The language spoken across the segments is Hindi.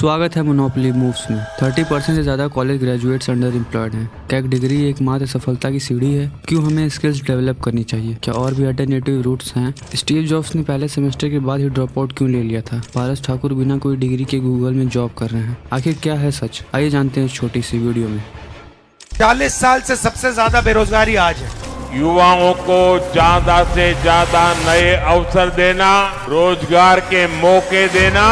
स्वागत है मोनोपोली मूव्स में। 30% से ज़्यादा कॉलेज ग्रेजुएट्स अंडर एम्प्लॉयड हैं। क्या एक डिग्री एकमात्र सफलता की सीढ़ी है? क्यों हमें स्किल्स डेवलप करनी चाहिए? क्या और भी अल्टरनेटिव रूट्स हैं? स्टीव जॉब्स ने पहले सेमेस्टर के बाद ही ड्रॉप आउट क्यों ले लिया था? पारस ठाकुर बिना कोई डिग्री के गूगल में जॉब कर रहे हैं। आखिर क्या है सच? आइए जानते हैं इस छोटी सी वीडियो में। 40 साल से सबसे ज्यादा बेरोजगारी आज है। युवाओं को ज्यादा से ज्यादा नए अवसर देना, रोजगार के मौके देना,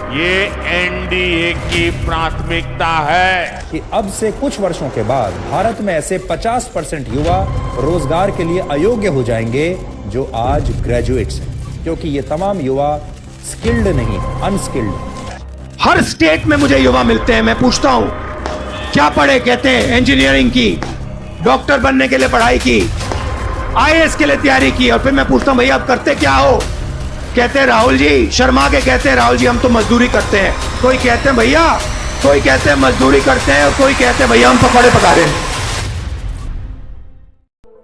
ये एनडीए की प्राथमिकता है कि अब से कुछ वर्षों के बाद भारत में ऐसे 50% युवा रोजगार के लिए अयोग्य हो जाएंगे जो आज ग्रेजुएट्स हैं, क्योंकि ये तमाम युवा स्किल्ड नहीं, अनस्किल्ड। हर स्टेट में मुझे युवा मिलते हैं, मैं पूछता हूं क्या पढ़े, कहते हैं इंजीनियरिंग की, डॉक्टर बनने के लिए पढ़ाई की, आईएएस के लिए तैयारी की, और फिर मैं पूछता हूं भैया आप करते क्या हो? कहते हैं राहुल जी, शर्मा के कहते हैं राहुल जी हम तो मजदूरी करते हैं। कोई कहते हैं भैया, कोई कहते हैं मजदूरी करते हैं, और कोई कहते हैं भैया हम पकौड़े पका रहे हैं।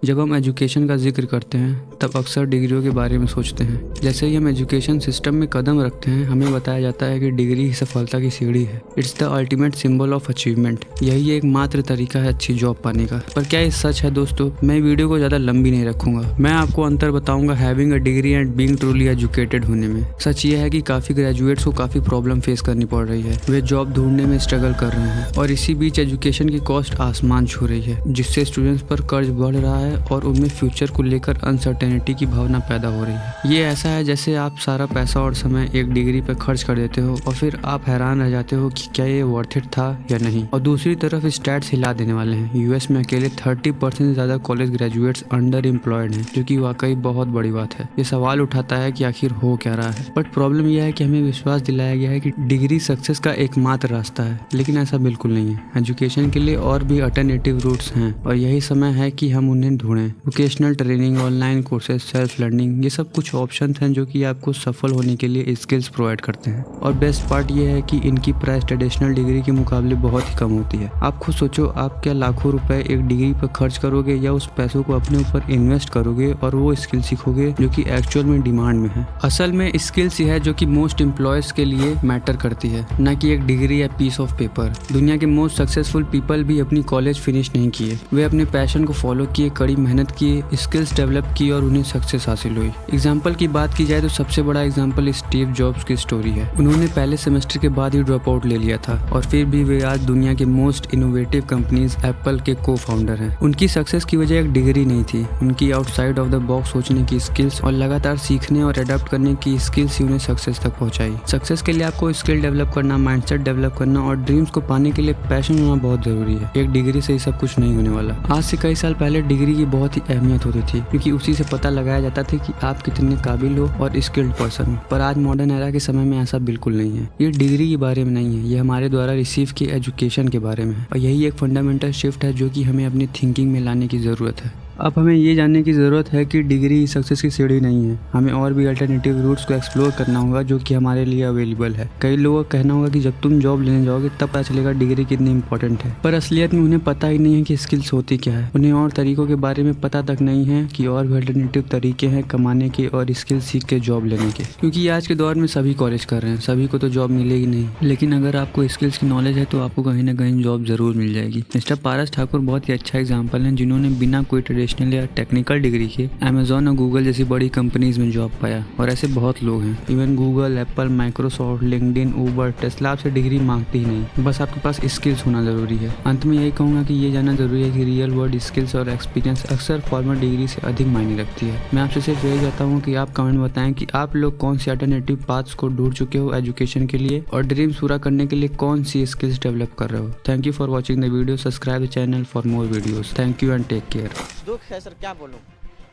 जब हम एजुकेशन का जिक्र करते हैं तब अक्सर डिग्रियों के बारे में सोचते हैं। जैसे ही हम एजुकेशन सिस्टम में कदम रखते हैं हमें बताया जाता है कि डिग्री ही सफलता की सीढ़ी है। It's the ultimate symbol of achievement. यही एक मात्र तरीका है अच्छी जॉब पाने का। पर क्या ये सच है दोस्तों? मैं वीडियो को ज़्यादा लंबी नहीं रखूंगा। मैं आपको अंतर बताऊंगा having a degree and being truly educated होने में। सच ये है कि काफ़ी ग्रेजुएट्स को काफ़ी प्रॉब्लम फेस करनी पड़ रही है। वे जॉब ढूंढने में स्ट्रगल कर रहे हैं और इसी बीच एजुकेशन की कॉस्ट आसमान छू रही है, जिससे स्टूडेंट्स पर कर्ज बढ़ रहा है और उनमें फ्यूचर को लेकर अनसर्टेनिटी की भावना पैदा हो रही है। ये ऐसा है जैसे आप सारा पैसा और समय एक डिग्री पर खर्च कर देते हो और फिर आप हैरान रह जाते हो कि क्या ये वर्थ इट था या नहीं। और दूसरी तरफ स्टैट्स हिला देने वाले हैं। यूएस में अकेले 30% से ज्यादा कॉलेज ग्रेजुएट्स अंडर एम्प्लॉयड हैं, जो कि वाकई बहुत बड़ी बात है। ये सवाल उठाता है कि आखिर हो क्या रहा है। बट प्रॉब्लम यह है कि हमें विश्वास दिलाया गया है कि डिग्री सक्सेस का एकमात्र रास्ता है, लेकिन ऐसा बिल्कुल नहीं है। एजुकेशन के लिए और भी अल्टरनेटिव रूट्स हैं और यही समय है कि हम उन्हें ढूंढें। Vocational training, online courses, self learning, ये सब कुछ ऑप्शन हैं जो कि आपको सफल होने के लिए स्किल्स प्रोवाइड करते हैं। और बेस्ट पार्ट ये है कि इनकी प्राइस ट्रेडिशनल डिग्री के मुकाबले बहुत ही कम होती है। आप खुद सोचो, आप क्या लाखों रुपए एक डिग्री पर खर्च करोगे या उस पैसों को अपने ऊपर इन्वेस्ट करोगे और वो स्किल सीखोगे जो कि एक्चुअल में डिमांड में है। असल में स्किल्स ही है जो कि मोस्ट एम्प्लॉयज के लिए मैटर करती है, न कि एक डिग्री या पीस ऑफ पेपर। दुनिया के मोस्ट सक्सेसफुल पीपल भी अपनी कॉलेज फिनिश नहीं किए। वे अपने पैशन को फॉलो किए, कड़ी मेहनत किए, स्किल्स डेवलप की और उन्हें सक्सेस हासिल हुई। एग्जाम्पल की बात की जाए तो सबसे बड़ा एग्जाम्पल स्टीव जॉब्स की स्टोरी है। उन्होंने पहले सेमेस्टर के बाद ही ड्रॉप आउट ले लिया था और फिर भी वे आज दुनिया के मोस्ट इनोवेटिव कंपनीज एप्पल के को फाउंडर हैं। उनकी सक्सेस की वजह एक डिग्री नहीं थी, उनकी आउटसाइड ऑफ द बॉक्स सोचने की स्किल्स और लगातार सीखने और अडेप्ट करने की स्किल्स ही उन्हें सक्सेस तक पहुंचाई। सक्सेस के लिए आपको स्किल डेवलप करना, माइंडसेट डेवलप करना और ड्रीम्स को पाने के लिए पैशन होना बहुत जरूरी है। एक डिग्री से ही सब कुछ नहीं होने वाला। आज से कई साल पहले डिग्री की बहुत ही अहमियत होती थी, क्योंकि उसी से पता लगाया जाता था कि आप कितने काबिल हो और स्किल्ड पर्सन हो। पर आज मॉडर्न एरा के समय में ऐसा बिल्कुल नहीं है। ये डिग्री के बारे में नहीं है, ये हमारे द्वारा रिसीव की एजुकेशन के बारे में है। और यही एक फंडामेंटल शिफ्ट है जो कि हमें अपनी थिंकिंग में लाने की ज़रूरत है। अब हमें ये जानने की ज़रूरत है कि डिग्री सक्सेस की सीढ़ी नहीं है। हमें और भी अल्टरनेटिव रूट्स को एक्सप्लोर करना होगा जो कि हमारे लिए अवेलेबल है। कई लोगों का कहना होगा कि जब तुम जॉब लेने जाओगे तब पता चलेगा डिग्री कितनी इंपॉर्टेंट है, पर असलियत में उन्हें पता ही नहीं है कि स्किल्स होती क्या है। उन्हें और तरीकों के बारे में पता तक नहीं है कि और भी अल्टरनेटिव तरीके हैं कमाने के और स्किल सीख के जॉब लेने के। क्योंकि आज के दौर में सभी कॉलेज कर रहे हैं, सभी को तो जॉब मिलेगी नहीं, लेकिन अगर आपको स्किल्स की नॉलेज है तो आपको कहीं ना कहीं जॉब जरूर मिल जाएगी। मिस्टर पारस ठाकुर बहुत ही अच्छा एग्जाम्पल है, जिन्होंने बिना कोई ट्रेडिशनल या टेक्निकल डिग्री के अमेजोन और गूगल जैसी बड़ी कंपनीज में जॉब पाया। और ऐसे बहुत लोग हैं। Even Google, Apple, Microsoft, LinkedIn, Uber, Tesla आपसे डिग्री मांगती ही नहीं, बस आपके पास स्किल्स होना जरूरी है। अंत में यही कहूंगा कि ये जानना जरूरी है कि रियल वर्ल्ड स्किल्स और एक्सपीरियंस अक्सर फॉर्मल डिग्री से अधिक मायने रखती है। मैं आपसे सिर्फ यही चाहता हूँ कि आप कमेंट बताएं कि आप लोग कौन सी अल्टरनेटिव पाथ्स को ढूंढ चुके हो एजुकेशन के लिए और ड्रीम्स पूरा करने के लिए कौन सी स्किल्स डेवलप कर रहे हो। Thank you for watching the video. Subscribe the channel for more videos. Thank you and take care. दुख है सर, क्या बोलूं।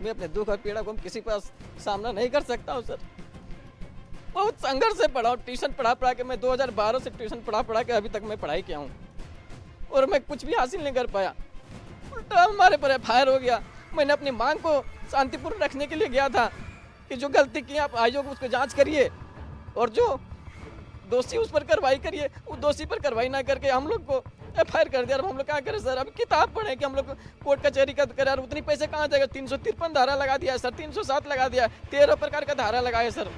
मैं अपने दुख और पीड़ा को किसी पर सामना नहीं कर सकता हूं सर। बहुत संघर्ष से पढ़ा हूं, ट्यूशन पढ़ा के मैं 2012 से ट्यूशन पढ़ा के अभी तक मैं पढ़ाई किया हूं और मैं कुछ भी हासिल नहीं कर पाया। उल्टा हमारे पर एफआईआर हो गया। मैंने अपनी मांग को शांतिपूर्ण रखने के लिए गया था कि जो गलती की आप आयोग उसको जाँच करिए और जो दोषी उस पर कार्रवाई करिए। वो दोषी पर कार्रवाई ना करके हम लोग को एफआईआर कर दिया। अब हम लोग क्या करें सर? अब किताब पढ़े कि हम लोग कोर्ट कचहरी का करें, उतनी पैसे कहाँ जाएगा? 353 धारा लगा दिया है सर, 307 लगा दिया, 13 प्रकार का धारा लगाया सर।